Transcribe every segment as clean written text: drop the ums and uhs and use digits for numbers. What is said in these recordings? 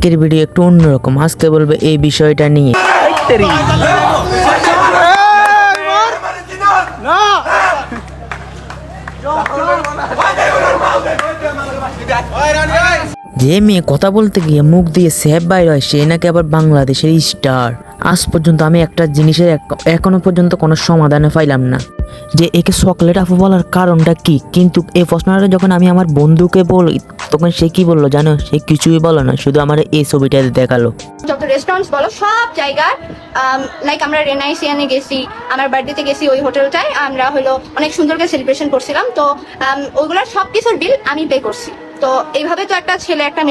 আজকের ভিডিও একটু অন্যরকম, আজকে বলবে এই বিষয়টা নিয়ে। যে মেয়ে কথা বলতে গিয়ে মুখ দিয়ে স্যাপ বাইর হয় সে নাকি আবার বাংলাদেশের স্টার। আজ পর্যন্ত আমি একটা জিনিসের এখনো পর্যন্ত কোনো সমাধানে পাইলাম না যে একে চকলেট আপু বলার কারণটা কি। কিন্তু এই প্রশ্নটা যখন আমি আমার বন্ধুকে বলি তখন সে কি বললো জানো? সে কিছুই বলো না, শুধু আমার এই ছবিটা দেখালো। যত রেস্টুরেন্টস বলো সব জায়গার লাইক আমরা রেনাইসিয়ানে গেছি, আমার বার্থডেতে গেছি, ওই হোটেলটায় আমরা হলো অনেক সুন্দর করে সেলিব্রেশন করছিলাম। তো ওইগুলোর সব কিছুর বিল আমি পে করছি। তো এইভাবে তো একটা ছেলে একটা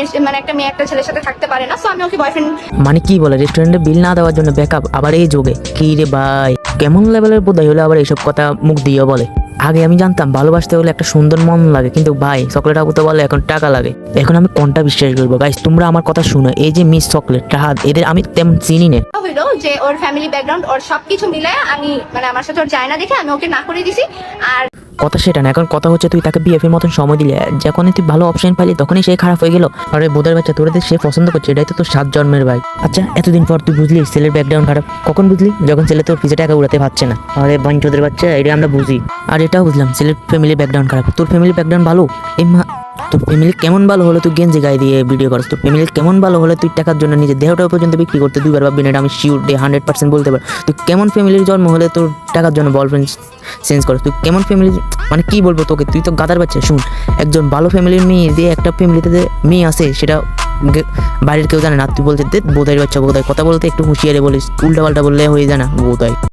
মেয়ে একটা ছেলের সাথে থাকতে পারে না। সো আমি ওকে বয়ফ্রেন্ড মানে কি বলে রেস্টুরেন্টে বিল না দেওয়ার জন্য ব্যাকআপ, আবার এই যোগে কি রে ভাই, কেমন লেভেলের বোধাই হলে আবার এইসব কথা মুখ দিয়ে বলে। আগে আমি জানতাম ভালোবাসতে হলে একটা সুন্দর মন লাগে, কিন্তু ভাই চকলেট আপু তো বলে এখন টাকা লাগে। এখন আমি কোনটা বিশ্বাস করবো? গাইস তোমরা আমার কথা শুনো, এই যে মিস চকলেট রাহাত এদের আমি তেমন চিনি না। হইলো যে ওর ফ্যামিলি ব্যাকগ্রাউন্ড ওর সবকিছু মিলে আমি আমার সাথে ওর যায় না দেখে আমি ওকে না করে দিছি। আর কথা সেটা না, এখন কথা হচ্ছে তুই তাকে বিএফের মতন সময় দিলে, যখনই তুই ভালো অপশন পাইলি তখনই সে খারাপ হয়ে গেল। আরে বোধের বাচ্চা, তোদের সে পছন্দ করছে, এটাই তো তোর 7 জন্মের ভাই। আচ্ছা এতদিন পর তুই বুঝলি ছেলের ব্যাকগ্রাউন্ড খারাপ? কখন বুঝলি? যখন ছেলে তোর পিছে টাকা উড়াতে পারছে না। আরে বঞ্চদের বাচ্চা, এটা আমরা বুঝি। আর এটাও বুঝলাম ছেলের ফ্যামিলি ব্যাকগ্রাউন্ড খারাপ। তোর ফ্যামিলি ব্যাকগ্রাউন্ড ভালো? এই মা, তোর ফ্যামিলি কেমন ভালো হলে তুই গেঞ্জি গায়ে দিয়ে ভিডিও করছ? তোর ফ্যামিলি কেমন ভালো হলে তুই টাকার জন্য নিজের দেহটাও পর্যন্ত বিক্রি করতে দুইবার ভাববি না? এটা আমি শিওর 100% বলতে পারি। তুই কেমন ফ্যামিলির জন্ম হলে তোর টাকার জন্য বয়ফ্রেন্ড চেঞ্জ করছ? তুই কেমন ফ্যামিলি, মানে কি বলবো তোকে, তুই তো গাদার বাচ্চা। শুন, একজন ভালো ফ্যামিলির মেয়ে দিয়ে একটা ফ্যামিলিতে যে মেয়ে আছে সেটা বাইরের কেউ জানে না। তুই বলছিস বোধাই বাচ্চা বোধাই, কথা বলতে একটু হুঁশিয়ারে বলিস, উল্টা পাল্টা বললে হয়ে যায় না বোধাই।